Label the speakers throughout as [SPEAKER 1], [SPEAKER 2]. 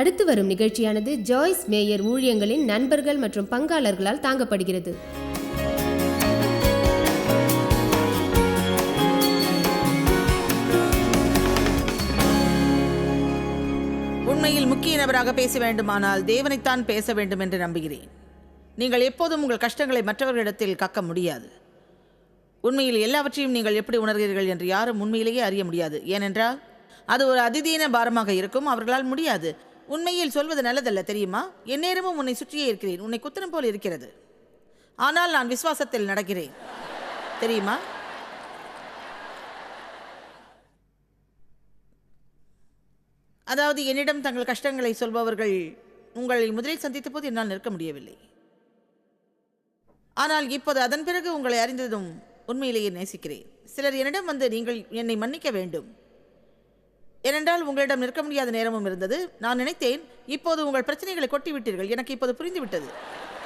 [SPEAKER 1] அடுத்து வரும் நிகழ்ச்சியானது ஜாய்ஸ் மேயர் ஊழியங்களின் நண்பர்கள் மற்றும் பங்காளர்களால் தாங்கப்படுகிறது.
[SPEAKER 2] உண்மையில் முக்கிய நபராக பேச வேண்டுமானால் தேவனைத்தான் பேச வேண்டும் என்று நம்புகிறேன். நீங்கள் எப்போதும் உங்கள் கஷ்டங்களை மற்றவர்களிடத்தில் கக்க முடியாது. உண்மையில் எல்லாவற்றையும் நீங்கள் எப்படி உணர்கிறீர்கள் என்று யாரும் உண்மையிலேயே அறிய முடியாது. ஏனென்றால் அது ஒரு அதிதீன பாரமாக இருக்கும். அவர்களால் முடியாது. உண்மையில் சொல்வது நல்லதல்ல, தெரியுமா? எந்நேரமும் உன்னை சுற்றியே இருக்கிறேன், உன்னை குத்தனம் போல் இருக்கிறது, ஆனால் நான் விசுவாசத்தில் நடக்கிறேன், தெரியுமா? அதாவது என்னிடம் தங்கள் கஷ்டங்களை சொல்பவர்கள் உங்களை முதலில் சந்தித்த போது என்னால் நிற்க முடியவில்லை. ஆனால் இப்போது அதன் பிறகு உங்களை அறிந்ததும் உண்மையிலேயே நேசிக்கிறேன். சிலர் என்னிடம் வந்து நீங்கள் என்னை மன்னிக்க வேண்டும், ஏனென்றால் உங்களிடம் நிற்க முடியாத நேரமும் இருந்தது. நான் நினைத்தேன், இப்போது உங்கள் பிரச்சனைகளை கொட்டிவிட்டீர்கள், எனக்கு இப்போது புரிந்துவிட்டது,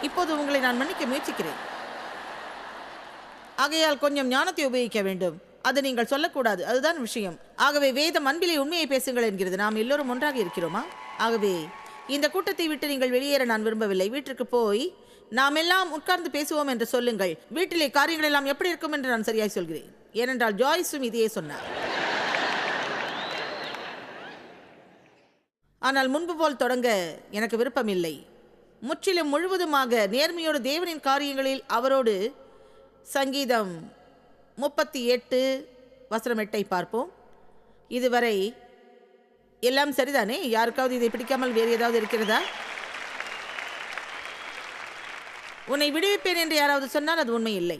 [SPEAKER 2] இப்போது உங்களை நான் மன்னிக்க முயற்சிக்கிறேன். ஆகையால் கொஞ்சம் ஞானத்தை உபயோகிக்க வேண்டும். அது நீங்கள் சொல்லக்கூடாது, அதுதான் விஷயம். ஆகவே வேதம் அன்பிலே உண்மையை பேசுங்கள் என்கிறது. நாம் எல்லோரும் ஒன்றாக இருக்கிறோமா? ஆகவே இந்த கூட்டத்தை விட்டு நீங்கள் வெளியேற நான் விரும்பவில்லை. வீட்டிற்கு போய் நாம் எல்லாம் உட்கார்ந்து பேசுவோம் என்று சொல்லுங்கள். வீட்டிலே காரியங்கள் எல்லாம் எப்படி இருக்கும் என்று நான் சரியாய் சொல்கிறேன். ஏனென்றால் ஜாய்ஸும் இதையே சொன்னார். ஆனால் முன்பு போல் தொடங்க எனக்கு விருப்பமில்லை. முற்றிலும் முழுவதுமாக நேர்மையோடு தேவனின் காரியங்களில் அவரோடு. சங்கீதம் 38:8 பார்ப்போம். இதுவரை எல்லாம் சரிதானே? யாருக்காவது இதை பிடிக்காமல் வேறு ஏதாவது இருக்கிறதா? உன்னை விடுவிப்பேன் என்று யாராவது சொன்னால் அது உண்மை இல்லை.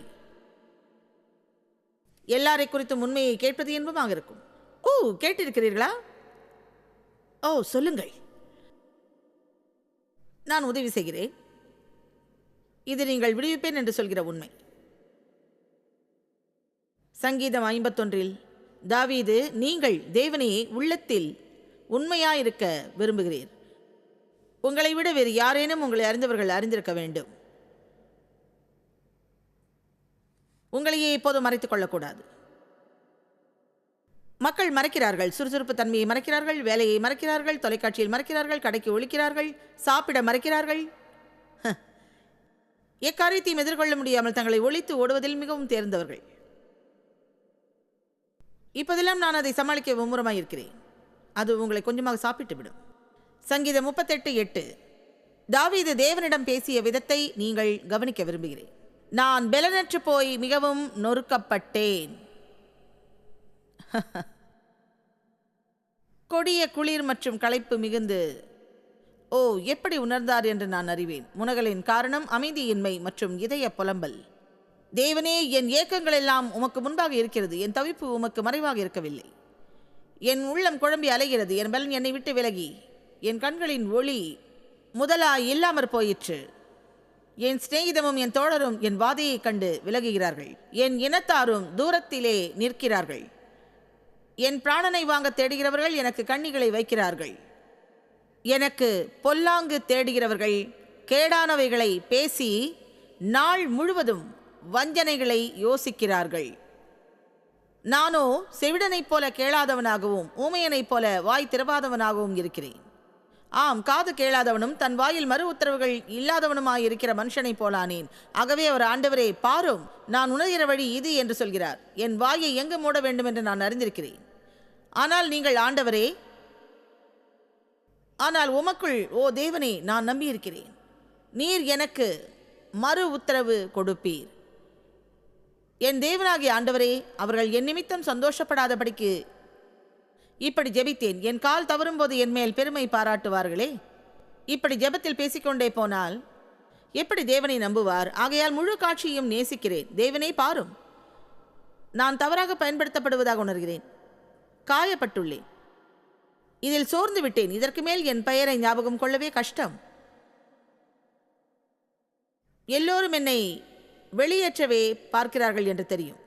[SPEAKER 2] எல்லாரை குறித்தும் உண்மையை கேட்பது இன்பமாக இருக்கும். ஓ, கேட்டிருக்கிறீர்களா? ஓ, சொல்லுங்கள், நான் உதவி செய்கிறேன். இது நீங்கள் விடுவிப்பேன் என்று சொல்கிற உண்மை. சங்கீதம் 51 தாவீது, நீங்கள் தேவனையே உள்ளத்தில் உண்மையாயிருக்க விரும்புகிறீர். உங்களை விட வேறு யாரேனும் உங்களை அறிந்தவர்கள் அறிந்திருக்க வேண்டும். உங்களையே எப்போதும் மறைத்துக் கொள்ளக்கூடாது. மக்கள் மறைக்கிறார்கள். சுறுசுறுப்பு தன்மையை மறைக்கிறார்கள், வேலையை மறைக்கிறார்கள், தொலைக்காட்சியில் மறைக்கிறார்கள், கடைக்கு ஒழிக்கிறார்கள், சாப்பிட மறைக்கிறார்கள். எக்காரியத்தையும் எதிர்கொள்ள முடியாமல் தங்களை ஒழித்து ஓடுவதில் மிகவும் தேர்ந்தவர்கள். இப்போதெல்லாம் நான் அதை சமாளிக்க மும்முரமாக இருக்கிறேன். அது உங்களை கொஞ்சமாக சாப்பிட்டுவிடும். சங்கீதம் 38:8 தாவீது தேவனிடம் பேசிய விதத்தை நீங்கள் கவனிக்க விரும்புகிறேன். நான் பெலனற்று போய் மிகவும் நொறுக்கப்பட்டேன். கொடிய குளிர் மற்றும் களைப்பு மிகுந்து, ஓ, எப்படி உணர்ந்தார் என்று நான் அறிவேன். முனகலின் காரணம் அமைதியின்மை மற்றும் இதய புலம்பல். தேவனே, என் ஏக்கங்கள் எல்லாம் உமக்கு முன்பாக இருக்கிறது. என் தவிப்பு உமக்கு மறைவாக இருக்கவில்லை. என் உள்ளம் குழம்பி அலைகிறது. என் பலன் என்னை விட்டு விலகி என் கண்களின் ஒளி முதலாய் இல்லாமற் போயிற்று. என் சிநேகிதமும் என் தோழரும் என் வாதையை கண்டு விலகுகிறார்கள். என் இனத்தாரும் தூரத்திலே நிற்கிறார்கள். என் பிராணனை வாங்க தேடுகிறவர்கள் எனக்கு கண்ணிகளை வைக்கிறார்கள். எனக்கு பொல்லாங்கு தேடுகிறவர்கள் கேடானவைகளை பேசி நாள் முழுவதும் வஞ்சனைகளை யோசிக்கிறார்கள். நானோ செவிடனைப் போல கேளாதவனாகவும் ஊமையனைப் போல வாய் திறவாதவனாகவும் இருக்கிறேன். ஆம், காது கேளாதவனும் தன் வாயில் மறு உத்தரவுகள் இல்லாதவனுமாயிருக்கிற மனுஷனைப் போலானேன். ஆகவே அவர், ஆண்டவரே பாரும், நான் உணர்கிற வழி இது என்று சொல்கிறார். என் வாயை எங்கு மூட வேண்டும் என்று நான் அறிந்திருக்கிறேன். ஆனால் நீங்கள், ஆண்டவரே, ஆனால் உமக்குள், ஓ தேவனே, நான் நம்பியிருக்கிறேன். நீர் எனக்கு மறு உத்தரவு கொடுப்பீர். என் தேவனாகிய ஆண்டவரே, அவர்கள் என் நிமித்தம் சந்தோஷப்படாதபடிக்கு இப்படி ஜெபித்தேன். என் கால் தவறும்போது என் மேல் பெருமை பாராட்டுவார்களே. இப்படி ஜெபத்தில் பேசிக்கொண்டே போனால் எப்படி தேவனை நம்புவார்? ஆகையால் முழு காட்சியையும் நேசிக்கிறேன். தேவனை பாரும், நான் தவறாக பயன்படுத்தப்படுவதாக உணர்கிறேன். காயப்பட்டுள்ளேன். இதில் சோர்ந்து விட்டேன். இதற்கு மேல் என் பெயரை ஞாபகம் கொள்ளவே கஷ்டம். எல்லோரும் என்னை வெளியேற்றவே பார்க்கிறார்கள் என்று தெரியும்.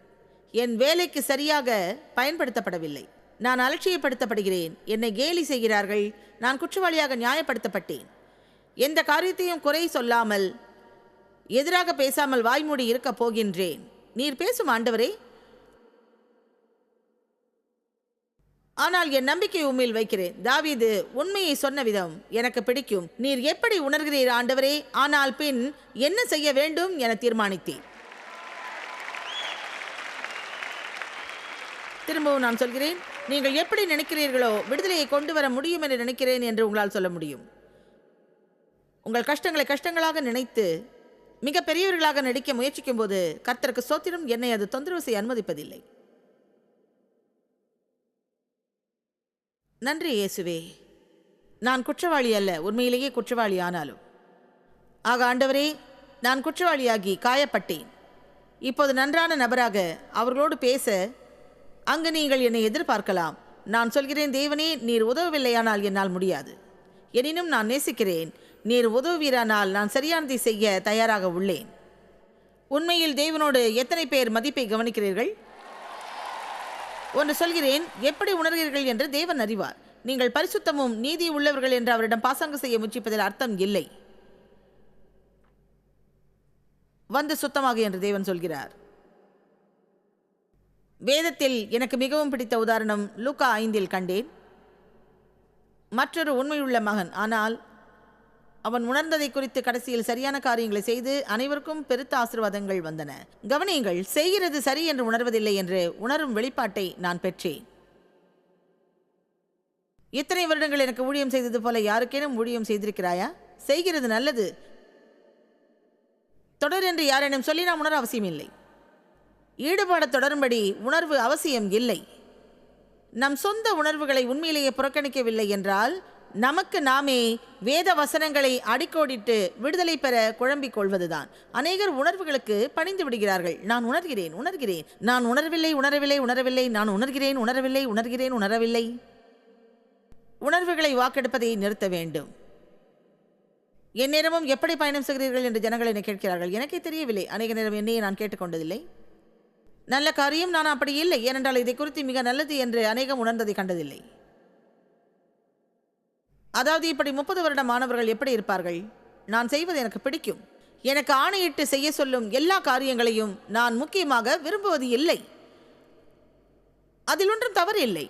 [SPEAKER 2] என் வேலைக்கு சரியாக பயன்படுத்தப்படவில்லை. நான் அலட்சியப்படுத்தப்படுகிறேன். என்னை கேலி செய்கிறார்கள். நான் குற்றவாளியாக நியாயப்படுத்தப்பட்டேன். எந்த காரியத்தையும் குறை சொல்லாமல், எதிராக பேசாமல் வாய்மூடி இருக்கப் போகின்றேன். நீர் பேசும் ஆண்டவரே. ஆனால் என் நம்பிக்கை உம்மில் வைக்கிறேன். தாவீது உண்மையை சொன்ன விதம் எனக்கு பிடிக்கும். நீர் எப்படி உணர்கிறீர் ஆண்டவரே? ஆனால் பின் என்ன செய்ய வேண்டும் என தீர்மானித்தேன். திரும்பவும் நான் சொல்கிறேன், நீங்கள் எப்படி நினைக்கிறீர்களோ விடுதலையை கொண்டு வர முடியும் என்று நினைக்கிறேன் என்று உங்களால் சொல்ல முடியும். உங்கள் கஷ்டங்களை கஷ்டங்களாக நினைத்து மிக பெரியவர்களாக நடிக்க முயற்சிக்கும் போது கர்த்தருக்கு ஸ்தோத்திரம், என்னை அது தொந்தரவு செய்ய அனுமதிப்பதில்லை. நன்றி இயேசுவே. நான் குற்றவாளி அல்ல, உண்மையிலேயே குற்றவாளி ஆனாலும். ஆக ஆண்டவரே, நான் குற்றவாளியாகி காயப்பட்டேன். இப்போது நன்றான நபராக அவர்களோடு பேச அங்கு நீங்கள் என்னை எதிர்பார்க்கலாம். நான் சொல்கிறேன், தேவனே நீர் உதவவில்லையானால் என்னால் முடியாது. எனினும் நான் நேசிக்கிறேன். நீர் உதவுவீரானால் நான் சரியானதை செய்ய தயாராக உள்ளேன். உண்மையில் தேவனோடு எத்தனை பேர் மதிப்பை கவனிக்கிறீர்கள்? ஒன்று சொல்கிறேன், எப்படி உணர்கிறீர்கள் என்று தேவன் அறிவார். நீங்கள் பரிசுத்தமும் நீதி உள்ளவர்கள் என்று அவரிடம் பாசாங்கு செய்ய முயற்சிப்பதில் அர்த்தம் இல்லை. வந்து சுத்தமாக என்று தேவன் சொல்கிறார். வேதத்தில் எனக்கு மிகவும் பிடித்த உதாரணம் லூக்கா 5 கண்டேன். மற்றொரு உண்மையுள்ள மகன், ஆனால் அவன் உணர்ந்ததை குறித்து கடைசியில் சரியான காரியங்களை செய்து அனைவருக்கும் பெருத்த ஆசீர்வாதங்கள் வந்தன. கவனியுங்கள், செய்கிறது சரி என்று உணர்வதில்லை என்று உணரும் வெளிப்பாட்டை நான் பெற்றேன். இத்தனை வருடங்கள் எனக்கு ஊழியம் செய்தது போல யாருக்கேனும் ஊழியம் செய்திருக்கிறாயா? செய்கிறது நல்லது, தொடர் என்று யாரேனும் சொல்லி நாம் உணர அவசியமில்லை. ஈடுபாட தொடரும்படி உணர்வு அவசியம் இல்லை. நம் சொந்த உணர்வுகளை உண்மையிலேயே புறக்கணிக்கவில்லை என்றால் நமக்கு நாமே வேத வசனங்களை அடிக்கோடிட்டு விடுதலை பெற குழம்பிக் கொள்வதுதான். அநேகர் உணர்வுகளுக்கு பணிந்து விடுகிறார்கள். நான் உணர்கிறேன், நான் உணரவில்லை, நான் உணர்கிறேன். உணர்வுகளை வாக்கெடுப்பதை நிறுத்த வேண்டும். என் நேரமும் எப்படி பயணம் செய்கிறீர்கள் என்று ஜனங்கள் என்னை கேட்கிறார்கள். எனக்கே தெரியவில்லை. அநேக நேரம் என்னையே நான் கேட்டுக்கொண்டதில்லை. நல்ல காரியம், நான் அப்படி இல்லை. ஏனென்றால் இதை குறித்து மிக நல்லது என்று அநேகம் உணர்ந்ததை கண்டதில்லை. அதாவது இப்படி 30 வருட மாணவர்கள் எப்படி இருப்பார்கள்? நான் செய்வது எனக்கு பிடிக்கும். எனக்கு ஆணையிட்டு செய்ய சொல்லும் எல்லா காரியங்களையும் நான் முக்கியமாக விரும்புவது இல்லை. அதில் ஒன்றும் தவறு இல்லை.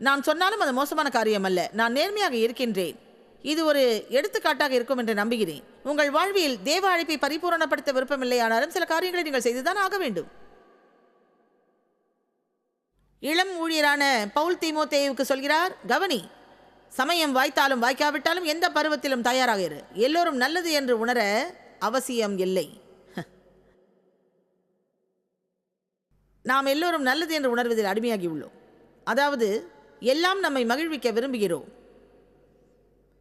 [SPEAKER 2] நான் சொன்னாலும் அது மோசமான காரியம் அல்ல. நான் நேர்மையாக இருக்கின்றேன். இது ஒரு எடுத்துக்காட்டாக இருக்கும் என்று நம்புகிறேன். உங்கள் வாழ்வில் தேவ அழைப்பை பரிபூரணப்படுத்த விருப்பமில்லை, ஆனாலும் சில காரியங்களை நீங்கள் செய்துதான் ஆக வேண்டும். இளம் ஊழியரான பவுல் தீமோத்தேயுவுக்கு சொல்கிறார், கவனி, சமயம் வாய்த்தாலும் வாய்க்காவிட்டாலும் எந்த பருவத்திலும் தயாராக இரு. எல்லோரும் நல்லது என்று உணர அவசியம் இல்லை. நாம் எல்லோரும் நல்லது என்று உணர்வதில் அடிமையாகி உள்ளோம். அதாவது எல்லாம் நம்மை மகிழ்விக்க விரும்புகிறோம்.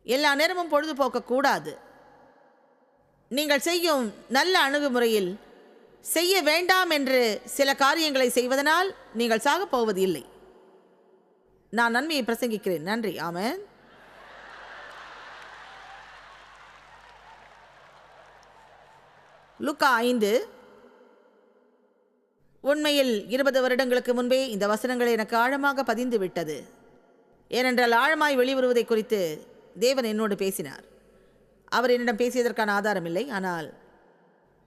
[SPEAKER 2] எல்லா நேரமும் பொழுதுபோக்க கூடாது. நீங்கள் செய்யும் நல்ல அணுகுமுறையில் செய்ய வேண்டாம் என்று சில காரியங்களை செய்வதனால் நீங்கள் சாகப் போவது இல்லை. நான் நன்மையை பிரசங்கிக்கிறேன். நன்றி. ஆமென். லூக்கா 5. உண்மையில் 20 வருடங்களுக்கு முன்பே இந்த வசனங்கள் எனக்கு ஆழமாக பதிந்து விட்டது. ஏனென்றால் ஆழமாய் வெளிவருவதை குறித்து தேவன் என்னோடு பேசினார். அவர் என்னிடம் பேசியதற்கான ஆதாரம் இல்லை, ஆனால்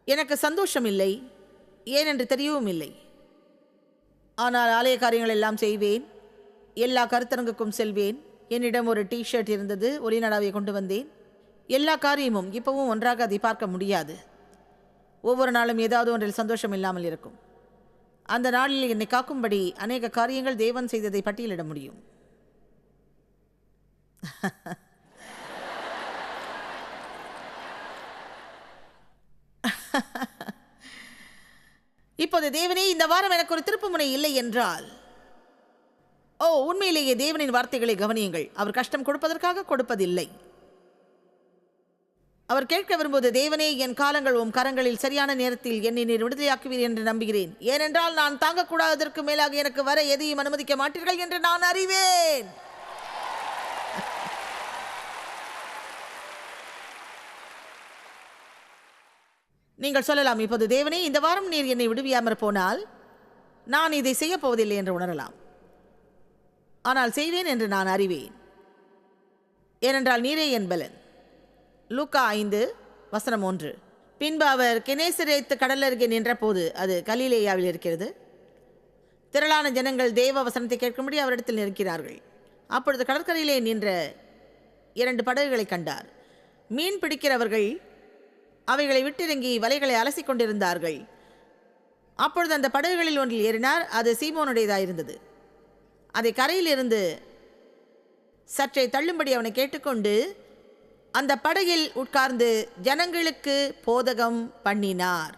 [SPEAKER 2] எனக்கு சந்தோஷம் இல்லை, ஏனென்று தெரியவும் இல்லை. ஆனால் ஆலய காரியங்கள் எல்லாம் செய்வேன். எல்லா கருத்தரங்குக்கும் செல்வேன். என்னிடம் ஒரு டிஷர்ட் இருந்தது, ஒலிநடாவை கொண்டு வந்தேன். எல்லா காரியமும் இப்பவும் ஒன்றாக அதை பார்க்க முடியாது. ஒவ்வொரு நாளும் ஏதாவது ஒன்றில் சந்தோஷம் இல்லாமல் இருக்கும். அந்த நாளில் என்னை காக்கும்படி அநேக காரியங்கள் தேவன் செய்ததை பட்டியலிட முடியும். இப்போது தேவனே, இந்த வாரம் எனக்கு ஒரு திருப்புமுனை இல்லை என்றால், உண்மையிலேயே தேவனின் வார்த்தைகளை கவனியுங்கள். அவர் கஷ்டம் கொடுப்பதற்காக கொடுப்பதில்லை. அவர் கேட்க வரும்போது, தேவனே, என் காலங்கள் உம் கரங்களில், சரியான நேரத்தில் என்னை நீர் விடுதலையாக்குவீர் என்று நம்புகிறேன். ஏனென்றால் நான் தாங்கக்கூடாததற்கு மேலாக எனக்கு வர எதையும் அனுமதிக்க மாட்டீர்கள் என்று நான் அறிவேன். நீங்கள் சொல்லலாம், இப்போது தேவனே, இந்த வாரம் நீர் என்னை விடுவியாமற் போனால் நான் இதை செய்ய போவதில்லை என்று உணரலாம். ஆனால் செய்வேன் என்று நான் அறிவேன். ஏனென்றால் நீரே என் பலன். லூக்கா 5:1. பின்பு அவர் கெனேசரேத்து கடல் அருகே நின்ற போது, அது கலிலேயாவில் இருக்கிறது, திரளான ஜனங்கள் தேவ வசனத்தை கேட்கும்படி அவரிடத்தில் நிற்கிறார்கள். அப்பொழுது கடற்கரையிலே நின்ற 2 படகுகளை கண்டார். மீன் பிடிக்கிறவர்கள் அவைகளை விட்டிறங்கி வலைகளை அலசி கொண்டிருந்தார்கள். அப்பொழுது அந்த படகுகளில் ஒன்றில் ஏறினார். அது சீமோனுடையதாயிருந்தது. அதை கரையிலிருந்து சற்றே தள்ளும்படி அவனை கேட்டுக்கொண்டு அந்த படகில் உட்கார்ந்து ஜனங்களுக்கு போதகம் பண்ணினார்.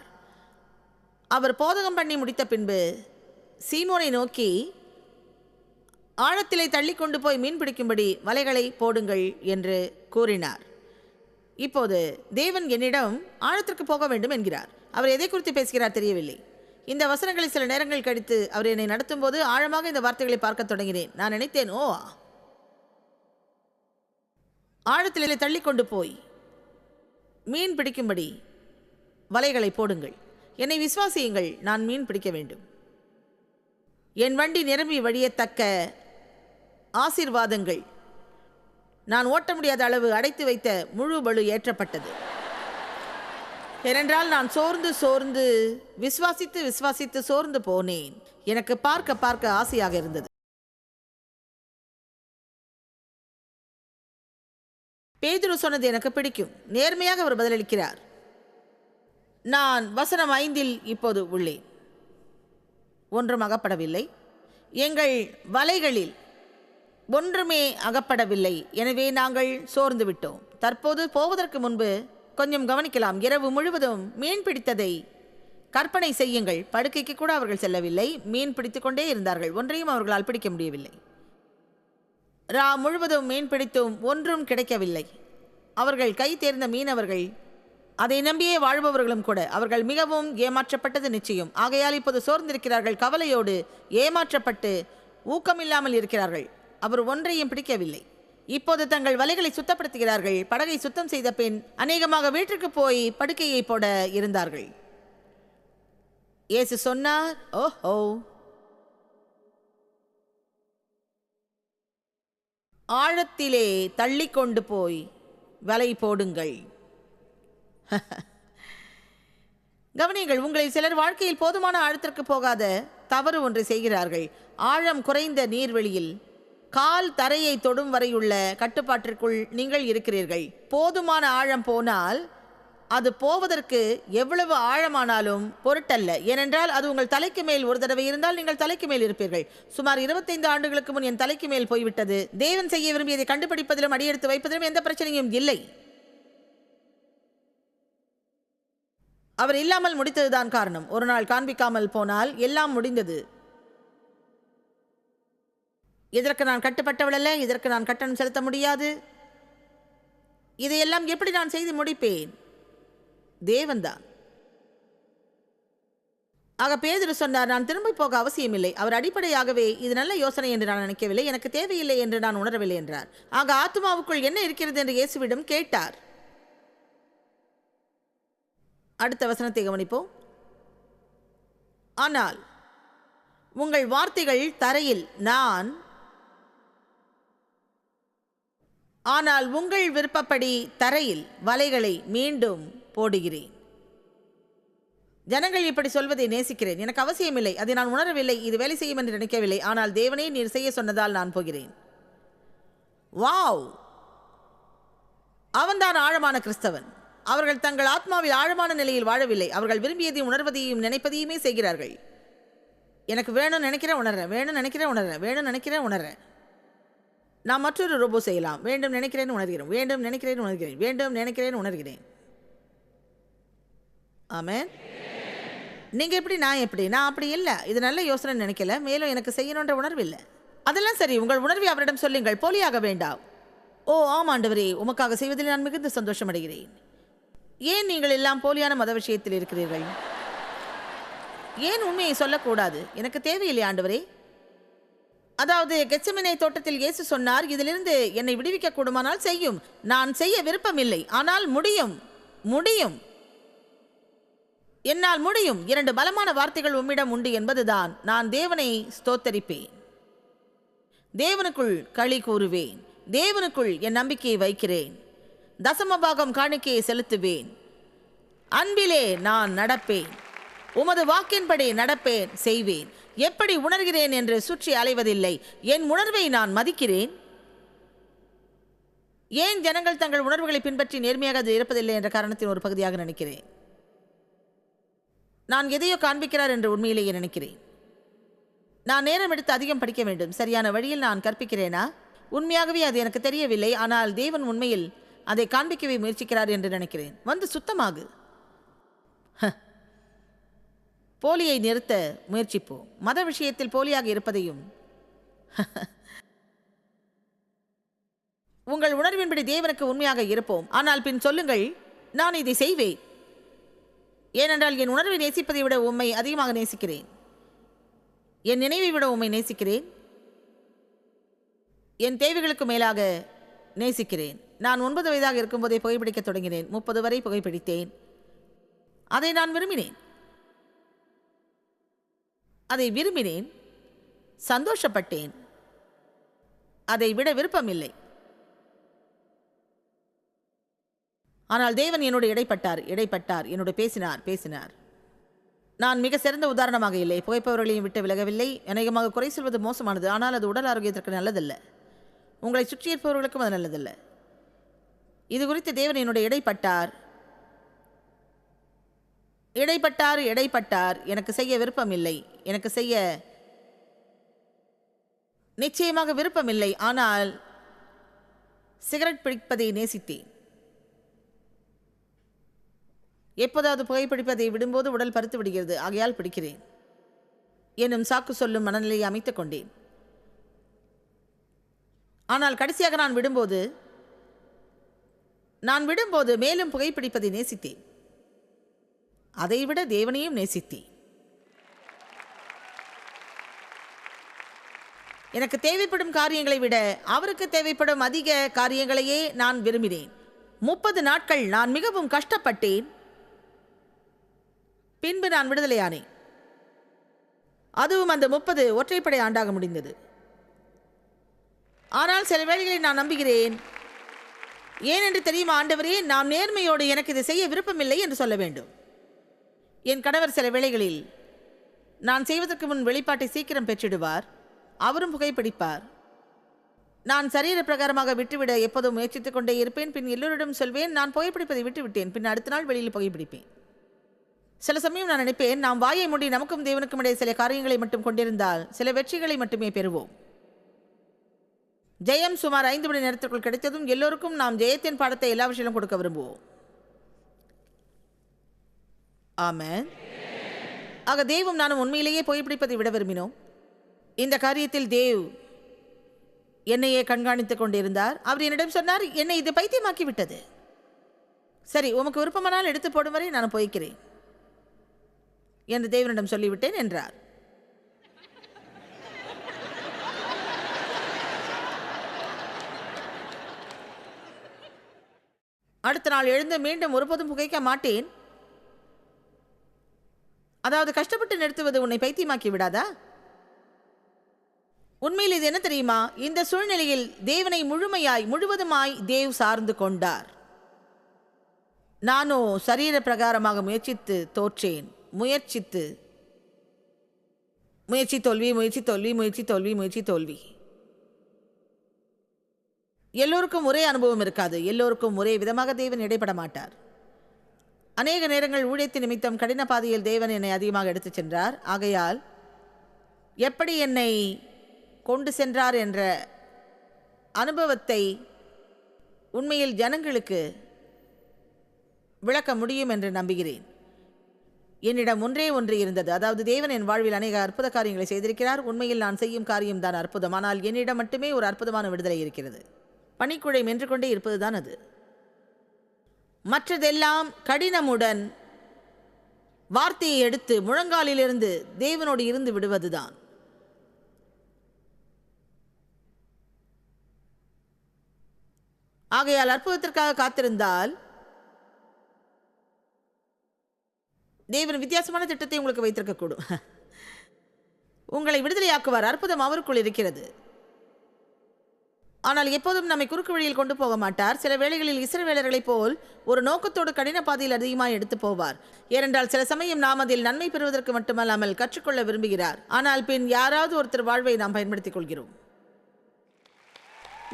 [SPEAKER 2] அவர் போதகம் பண்ணி முடித்த பின்பு சீமோனை நோக்கி, ஆழத்திலே தள்ளி கொண்டு போய் மீன் பிடிக்கும்படி வலைகளை போடுங்கள் என்று கூறினார். இப்போது தேவன் என்னிடம் ஆழத்திற்கு போக வேண்டும் என்கிறார். அவர் எதை குறித்து பேசுகிறார் தெரியவில்லை. இந்த வசனங்களை சில நேரங்கள் கழித்து அவர் என்னை நடத்தும் போது ஆழமாக இந்த வார்த்தைகளை பார்க்க தொடங்கினேன். நான் நினைத்தேன், ஓ, ஆழத்திலே தள்ளி கொண்டு போய் மீன் பிடிக்கும்படி வலைகளை போடுங்கள். என்னை விசுவாசியுங்கள், நான் மீன் பிடிக்க வேண்டும். என் வண்டி நிரம்பி வழியத்தக்க ஆசீர்வாதங்கள் நான் ஓட்ட முடியாத அளவு அடைத்து வைத்த முழு பளு ஏற்றப்பட்டது. ஏனென்றால் நான் சோர்ந்து விசுவாசித்து சோர்ந்து போனேன். எனக்கு பார்க்க ஆசையாக இருந்தது. பேதுரு சொன்னது எனக்கு பிடிக்கும். நேர்மையாக அவர் பதிலளிக்கிறார். நான் வசனம் 5 இப்போது உள்ளேன். ஒன்றும் அகப்படவில்லை. எங்கள் வலைகளில் ஒன்றுமே அகப்படவில்லை. எனவே நாங்கள் சோர்ந்து விட்டோம். தற்போது போவதற்கு முன்பு கொஞ்சம் கவனிக்கலாம். இரவு முழுவதும் மீன் பிடித்ததை கற்பனை செய்யுங்கள். படுக்கைக்கு கூட அவர்கள் செல்லவில்லை. மீன் பிடித்து கொண்டே இருந்தார்கள். ஒன்றையும் அவர்களால் பிடிக்க முடியவில்லை. ரா முழுவதும் மீன் பிடித்தும் ஒன்றும் கிடைக்கவில்லை. அவர்கள் கை தேர்ந்த மீனவர்கள், அதை நம்பியே வாழ்பவர்களும் கூட. அவர்கள் மிகவும் ஏமாற்றப்பட்டது நிச்சயம். ஆகையால் இப்போது சோர்ந்திருக்கிறார்கள். கவலையோடு ஏமாற்றப்பட்டு ஊக்கமில்லாமல் இருக்கிறார்கள். அவர் ஒன்றையும் பிடிக்கவில்லை. இப்போது தங்கள் வலைகளை சுத்தப்படுத்துகிறார்கள். படகை சுத்தம் செய்த பின் அநேகமாக வீட்டிற்கு போய் படுக்கையை போட இருந்தார்கள். இயேசு சொன்னார், ஓஹோ, ஆழத்திலே தள்ளி கொண்டு போய் வலை போடுங்கள். கவனியுங்கள், உங்களில் சிலர் வாழ்க்கையில் போதுமான ஆழத்திற்கு போகாத தவறு ஒன்றை செய்கிறார்கள். ஆழம் குறைந்த நீர்வெளியில் கால் தரையை தொடும் வரையுள்ள கட்டுப்பாட்டிற்குள் நீங்கள் இருக்கிறீர்கள். போதுமான ஆழம் போனால் அது போவதற்கு எவ்வளவு ஆழமானாலும் பொருட்டல்ல. ஏனென்றால் அது உங்கள் தலைக்கு மேல் ஒரு தடவை இருந்தால் நீங்கள் தலைக்கு மேல் இருப்பீர்கள். சுமார் 25 ஆண்டுகளுக்கு முன் என் தலைக்கு மேல் போய்விட்டது. தேவன் செய்ய விரும்பியதை கண்டுபிடிப்பதிலும் அடியெடுத்து வைப்பதிலும் எந்த பிரச்சனையும் இல்லை. அவர் இல்லாமல் முடித்ததுதான் காரணம். ஒரு நாள் காண்பிக்காமல் போனால் எல்லாம் முடிந்தது. இதற்கு நான் கட்டுப்பட்டவளல்ல, இதற்கு நான் கட்டணம் செலுத்த முடியாது, இதையெல்லாம் எப்படி நான் செய்து முடிப்பேன்? தேவன்தான். ஆக பேதுரு சொன்னார், நான் திரும்பி போக அவசியமில்லை. அவர் அடிப்படையாகவே இது நல்ல யோசனை என்று நான் நினைக்கவில்லை, எனக்கு தேவையில்லை என்று நான் உணரவில்லை என்றார். ஆக ஆத்மாவுக்குள் என்ன இருக்கிறது என்று இயேசுவிடம் கேட்டார். அடுத்த வசனத்தை கவனிப்போம். ஆனால் உங்கள் வார்த்தைகள் தரையில், ஆனால் உங்கள் விருப்பப்படி தரையில் வலைகளை மீண்டும் போடுகிறேன். ஜனங்கள் இப்படி சொல்வதை நேசிக்கிறேன். எனக்கு அவசியமில்லை, அதை நான் உணரவில்லை, இது வேலை செய்யும் என்று நினைக்கவில்லை. ஆனால் தேவனே நீர் செய்ய சொன்னதால் நான் போகிறேன். வாவ், அவன்தான் ஆழமான கிறிஸ்தவன். அவர்கள் தங்கள் ஆத்மாவில் ஆழமான நிலையில் வாழவில்லை. அவர்கள் விரும்பியதையும் உணர்வதையும் நினைப்பதையுமே செய்கிறார்கள். எனக்கு வேணும்னு நினைக்கிறேன், உணர்றேன், வேணும்னு நினைக்கிறேன், உணர்றேன், வேணும்னு நினைக்கிறேன், உணர்றேன். நான் மற்றொரு ரோபோ செய்யலாம். வேண்டும் நினைக்கிறேன், உணர்கிறேன், வேண்டும் நினைக்கிறேன், உணர்கிறேன், வேண்டும் நினைக்கிறேன், உணர்கிறேன். ஆமென். நீங்க எப்படி, நான் எப்படி? நான் அப்படி இல்லை, இது நல்ல யோசனை நினைக்கல, மேலும் எனக்கு செய்யணுன்ற உணர்வு இல்லை. அதெல்லாம் சரி, உங்கள் உணர்வை அவரிடம் சொல்லுங்கள், போலியாக வேண்டாம். ஓ ஆம் ஆண்டவரே, உமக்காக செய்வதில் நான் மிகுந்த சந்தோஷம் அடைகிறேன். ஏன் நீங்கள் எல்லாம் போலியான மத விஷயத்தில் இருக்கிறீர்கள்? ஏன் உண்மையை சொல்லக்கூடாது? எனக்கு தேவையில்லை ஆண்டவரே. அதாவது கெத்செமனே தோட்டத்தில் இயேசு சொன்னார், இதிலிருந்து என்னை விடுவிக்க கூடுமானால் செய்யும். நான் செய்ய விருப்பமில்லை, ஆனால் முடியும், என்னால் முடியும். 2 பலமான வார்த்தைகள் உம்மிடம் உண்டு என்பதுதான். நான் தேவனை ஸ்தோத்தரிப்பேன், தேவனுக்குள் களி கூறுவேன், தேவனுக்குள் என் நம்பிக்கையை வைக்கிறேன், தசமபாகம் காணிக்கையை செலுத்துவேன், அன்பிலே நான் நடப்பேன், உமது வாக்கின்படி நடப்பேன், செய்வேன். எப்படி உணர்கிறேன் என்று சுற்றி அலைவதில்லை. என் உணர்வை நான் மதிக்கிறேன். ஏன் ஜனங்கள் தங்கள் உணர்வுகளை பின்பற்றி நேர்மையாக அது இருப்பதில்லை என்ற காரணத்தின் ஒரு பகுதியாக நினைக்கிறேன். நான் எதையோ காண்பிக்கிறார் என்று உண்மையிலேயே நினைக்கிறேன். நான் நேரம் எடுத்து அதிகம் படிக்க வேண்டும். சரியான வழியில் நான் கற்பிக்கிறேனா? உண்மையாகவே அது எனக்கு தெரியவில்லை. ஆனால் தேவன் உண்மையில் அதை காண்பிக்கவே முயற்சிக்கிறார் என்று நினைக்கிறேன். வந்து சுத்தமாகு. போலியை நிறுத்த முயற்சிப்போம். மத விஷயத்தில் போலியாக இருப்பதையும் உங்கள் உணர்வின்படி தேவனுக்கு உண்மையாக இருப்போம். ஆனால் பின் சொல்லுங்கள், நான் இதை செய்வேன். ஏனென்றால் என் உணர்வை நேசிப்பதை விட உம்மை அதிகமாக நேசிக்கிறேன். என் நினைவை விட உம்மை நேசிக்கிறேன். என் தேவைகளுக்கு மேலாக நேசிக்கிறேன். நான் 9 வயதாக இருக்கும்போதே புகைப்பிடிக்க தொடங்கினேன். 30 வரை புகைப்பிடித்தேன். அதை நான் விரும்பினேன். அதை விரும்பினேன், சந்தோஷப்பட்டேன். அதை விட விருப்பமில்லை. ஆனால் தேவன் என்னோடு இடைப்பட்டார், என்னோடு பேசினார். நான் மிக சிறந்த உதாரணமாக இல்லை. புகைப்பவர்களையும் விட்டு விலகவில்லை. அநேகமாக குறை சொல்வது மோசமானது. ஆனால் அது உடல் ஆரோக்கியத்திற்கு நல்லதல்ல. உங்களை சுற்றி இருப்பவர்களுக்கும் அது நல்லதல்ல. இது குறித்து தேவன் என்னோட இடைப்பட்டார். எனக்கு செய்ய விருப்பம் இல்லை. எனக்கு செய்ய நிச்சயமாக விருப்பமில்லை. ஆனால் சிகரெட் பிடிப்பதை நேசித்தேன். எப்போதாவது புகைப்பிடிப்பதை விடும்போது உடல் பருத்து விடுகிறது. ஆகையால் பிடிக்கிறேன் என்னும் சாக்கு சொல்லும் மனநிலையை அமைத்துக் கொண்டேன். ஆனால் கடைசியாக நான் விடும்போது மேலும் புகைப்பிடிப்பதை நேசித்தேன். அதைவிட தேவனையும் நேசித்தேன். எனக்கு தேவைப்படும் காரியங்களை விட அவருக்கு தேவைப்படும் அதிக காரியங்களையே நான் விரும்பினேன். 30 நாட்கள் நான் மிகவும் கஷ்டப்பட்டேன். பின்பு நான் விடுதலையானேன். அதுவும் அந்த 30 ஒற்றைப்படை ஆண்டாக முடிந்தது. ஆனால் சில வேளைகளில் நான் நம்புகிறேன், ஏனென்று தெரியுமா ஆண்டவரே, நாம் நேர்மையோடு எனக்கு இதை செய்ய விருப்பமில்லை என்று சொல்ல வேண்டும். என் கணவர் சில வேளைகளில் நான் செய்வதற்கு முன் வெளிப்பாட்டை சீக்கிரம் பெற்றிடுவார். அவரும் புகைப்பிடிப்பார். நான் சரீர பிரகாரமாக விட்டுவிட எப்போதும் முயற்சித்துக் கொண்டே இருப்பேன். பின் எல்லோரிடம் சொல்வேன், நான் புகைப்பிடிப்பதை விட்டுவிட்டேன். பின் அடுத்த நாள் வெளியில் புகைப்பிடிப்பேன். சில சமயம் நான் நினைப்பேன், நாம் வாயை மூடி நமக்கும் தேவனுக்கும் இடையே சில காரியங்களை மட்டும் கொண்டிருந்தால் சில வெற்றிகளை மட்டுமே பெறுவோம். ஜெயம் சுமார் 5 மணி நேரத்திற்குள் கிடைத்ததும் எல்லோருக்கும் நாம் ஜெயத்தின் பாடத்தை எல்லா விஷயங்களும் கொடுக்க விரும்புவோம். ஆமென். ஆக தேவும் நானும் உண்மையிலேயே புகைப்பிடிப்பதை விட விரும்பினோம். இந்த காரியத்தில் தேவ் என்னையே கண்காணித்துக் கொண்டிருந்தார். அவர் என்னிடம் சொன்னார், என்னை இது பைத்தியமாக்கி விட்டது. சரி, உமக்கு விருப்பமானால் எடுத்து போடும் வரை நான் போய்க்கிறேன் என்று தேவனிடம் சொல்லிவிட்டேன் என்றார். அடுத்த நாள் எழுந்து மீண்டும் ஒருபோதும் புகைக்க மாட்டேன். அதாவது கஷ்டப்பட்டு நிறுத்துவது உன்னை பைத்தியமாக்கி விடாதா? உண்மையில் இது என்ன தெரியுமா? இந்த சூழ்நிலையில் தேவனை முழுவதுமாய் தேவ் சார்ந்து கொண்டார். நானோ சரீர பிரகாரமாக முயற்சித்து தோற்றேன். முயற்சி தோல்வி. எல்லோருக்கும் ஒரே அனுபவம் இருக்காது. எல்லோருக்கும் ஒரே விதமாக தேவன் இடைப்பட மாட்டார். அநேக நேரங்கள் ஊழியத்தின் நிமித்தம் கடின பாதையில் தேவன் என்னை அதிகமாக எடுத்துச் சென்றார். ஆகையால் எப்படி என்னை கொண்டு சென்றார் என்ற அனுபவத்தை உண்மையில் ஜனங்களுக்கு விளக்க முடியும் என்று நம்புகிறேன். என்னிடம் ஒன்று இருந்தது. அதாவது தேவன் என் வாழ்வில் அநேக அற்புத காரியங்களை செய்திருக்கிறார். உண்மையில் நான் செய்யும் காரியம்தான் அற்புதம். ஆனால் என்னிடம் மட்டுமே ஒரு அற்புதமான விடுதலை இருக்கிறது. பனிக்குழை மென்று கொண்டே இருப்பதுதான் அது. மற்றதெல்லாம் கடினமுடன் வார்த்தையை எடுத்து முழங்காலிலிருந்து தேவனோடு இருந்து விடுவதுதான். ஆகையால் அற்புதத்திற்காக காத்திருந்தால் தேவன் வித்தியாசமான திட்டத்தை உங்களுக்கு வைத்திருக்கக்கூடும். உங்களை விடுதலையாக்குவார். அற்புதம் அவருக்குள் இருக்கிறது. ஆனால் எப்போதும் நம்மை குறுக்கு வழியில் கொண்டு போக மாட்டார். சில வேளைகளில் இஸ்ரவேலர்களைப் போல் ஒரு நோக்கத்தோடு கடின பாதையில் அதிகமாக எடுத்து போவார். ஏனென்றால் சில சமயம் நாம் அதில் நன்மை பெறுவதற்கு மட்டுமல்லாமல் கற்றுக்கொள்ள விரும்புகிறார். ஆனால் பின் யாராவது ஒருத்தர் வாழ்வை நாம் பயன்படுத்திக் கொள்கிறோம்.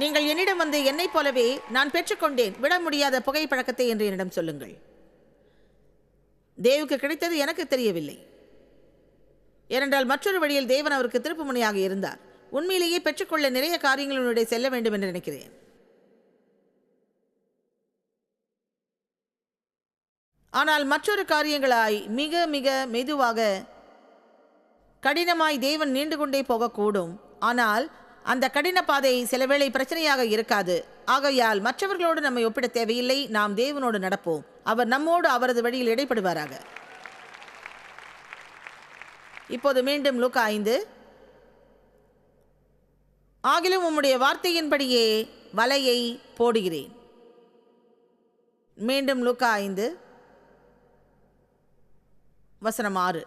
[SPEAKER 2] நீங்கள் என்னிடம் வந்து என்னைப் போலவே நான் பெற்றுக்கொண்டேன் விட முடியாத புகைப்பழக்கத்தை என்று என்னிடம் சொல்லுங்கள். தேவுக்கு கிடைத்தது எனக்கு தெரியவில்லை. ஏனென்றால் மற்றொரு வழியில் தேவன் அவருக்கு திருப்புமுனையாக இருந்தார். உண்மையிலேயே பெற்றுக்கொள்ள நிறைய காரியங்களுடைய செல்ல வேண்டும் என்று நினைக்கிறேன். ஆனால் மற்றொரு காரியங்களாய் மிக மிக மெதுவாக கடினமாய் தேவன் நீண்டு கொண்டே போகக்கூடும். ஆனால் அந்த கடின பாதை சில வேளை பிரச்சனையாக இருக்காது. ஆகையால் மற்றவர்களோடு நம்மை ஒப்பிட தேவையில்லை. நாம் தேவனோடு நடப்போம். அவர் நம்மோடு அவரது வழியில் இடைப்படுவாராக. இப்போது மீண்டும் லூக்கா 5. ஆகிலும் உம்முடைய வார்த்தையின்படியே வலையை போடுகிறேன். மீண்டும் லூக்கா 5 வசனம் 6.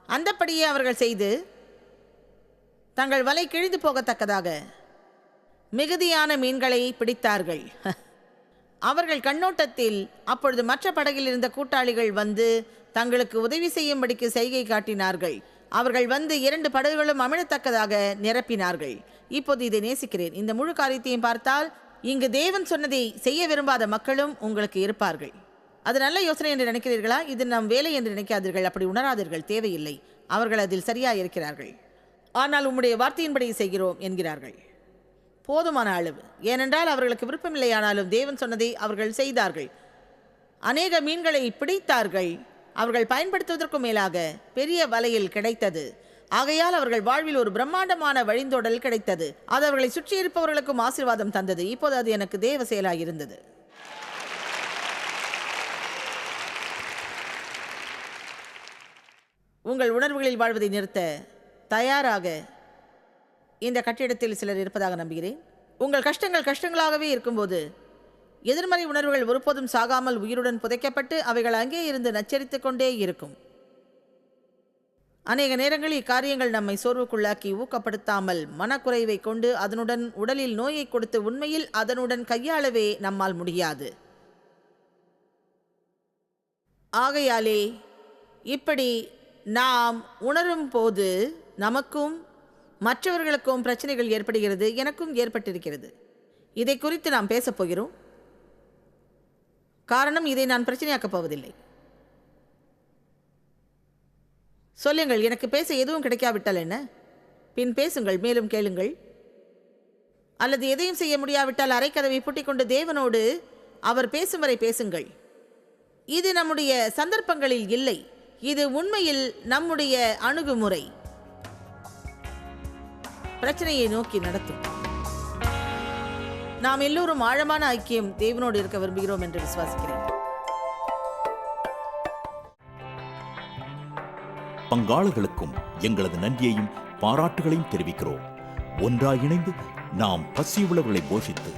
[SPEAKER 2] அந்தப்படியே அவர்கள் செய்து தங்கள் வலை கிழிந்து போகத்தக்கதாக மிகுதியான மீன்களை பிடித்தார்கள். அவர்கள் கண்ணோட்டத்தில் அப்பொழுது மற்ற படகில் இருந்த கூட்டாளிகள் வந்து தங்களுக்கு உதவி செய்யும்படிக்கு செய்கை காட்டினார்கள். அவர்கள் வந்து 2 படகுகளும் அமிழத்தக்கதாக நிரப்பினார்கள். இப்போது இதை நேசிக்கிறேன். இந்த முழு காரியத்தையும் பார்த்தால் இங்கு தேவன் சொன்னதை செய்ய விரும்பாத மக்களும் உங்களுக்கு இருப்பார்கள். அது நல்ல யோசனை என்று நினைக்கிறீர்களா? இது நம் வேலை என்று நினைக்காதீர்கள். அப்படி உணராதீர்கள். தேவையில்லை. அவர்கள் அதில் சரியாக இருக்கிறார்கள். ஆனால் உம்முடைய வார்த்தையின்படி செய்கிறோம் என்கிறார்கள். போதுமான அளவு. ஏனென்றால் அவர்களுக்கு விருப்பமில்லையானாலும் தேவன் சொன்னதை அவர்கள் செய்தார்கள். அநேக மீன்களை பிடித்தார்கள். அவர்கள் பயன்படுத்துவதற்கும் மேலாக பெரிய வலையில் கிடைத்தது. ஆகையால் அவர்கள் வாழ்வில் ஒரு பிரம்மாண்டமான வழிந்தோடல் கிடைத்தது. அது அவர்களை சுற்றி இருப்பவர்களுக்கும் ஆசீர்வாதம் தந்தது. இப்போது அது எனக்கு தேவ செயலாக இருந்தது. உங்கள் உணர்வுகளில் வாழ்வதை நிறுத்த தயாராக இந்த கட்டிடத்தில் சிலர் இருப்பதாக நம்புகிறேன். உங்கள் கஷ்டங்கள் கஷ்டங்களாகவே இருக்கும்போது எதிர்மறை உணர்வுகள் ஒருபோதும் சாகாமல் உயிருடன் புதைக்கப்பட்டு அவைகள் அங்கே இருந்து நச்சரித்து கொண்டே இருக்கும். அநேக நேரங்களில் இக்காரியங்கள் நம்மை சோர்வுக்குள்ளாக்கி ஊக்கப்படுத்தாமல் மனக்குறைவை கொண்டு அதனுடன் உடலில் நோயை கொடுத்து உண்மையில் அதனுடன் கையாளவே நம்மால் முடியாது. ஆகையாலே இப்படி நாம் உணரும் போது நமக்கும் மற்றவர்களுக்கும் பிரச்சனைகள் ஏற்படுகிறது. எனக்கும் ஏற்பட்டிருக்கிறது. இதை குறித்து நாம் பேசப் போகிறோம். காரணம், இதை நான் பிரச்சனையாக்கப் போவதில்லை. சொல்லுங்கள், எனக்கு பேச எதுவும் கிடைக்காவிட்டால் என்ன? பின் பேசுங்கள், மேலும் கேளுங்கள். அல்லது எதையும் செய்ய முடியாவிட்டால் அரைக்கதவை பூட்டிக்கொண்டு தேவனோடு அவர் பேசும் வரை பேசுங்கள். இது நம்முடைய சந்தர்ப்பங்களில் இல்லை. இது உண்மையில் நம்முடைய அணுகுமுறை பிரச்சனையை நோக்கி நடத்தும். நாம் எல்லோரும் ஆழமான ஐக்கியம் தேவனோடு இருக்க விரும்புகிறோம் என்று விசுவாசிக்கிறேன்.
[SPEAKER 3] பங்காளர்களுக்கும் எங்களது நன்றியையும் பாராட்டுகளையும் தெரிவிக்கிறோம். ஒன்றாய் இணைந்து நாம் பசியுள்ளவர்களை போஷித்து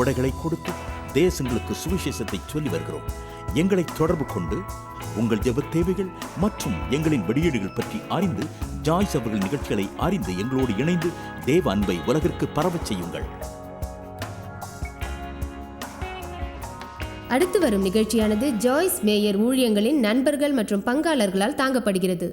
[SPEAKER 3] உடைகளை கொடுத்து தேசங்களுக்கு சுவிசேஷத்தை சொல்லி வருகிறோம். எங்களை தொடர்பு கொண்டு உங்கள் ஜெப தேவைகள் மற்றும் எங்களின் வெளியீடுகள் பற்றி அறிந்து ஜாய்ஸ் அவர்கள் நிகழ்ச்சிகளை அறிந்து எங்களோடு இணைந்து தேவ அன்பை உலகிற்கு பரவச் செய்யுங்கள்.
[SPEAKER 1] அடுத்து வரும் நிகழ்ச்சியானது ஜாய்ஸ் மேயர் ஊழியங்களின் நண்பர்கள் மற்றும் பங்காளர்களால் தாங்கப்படுகிறது.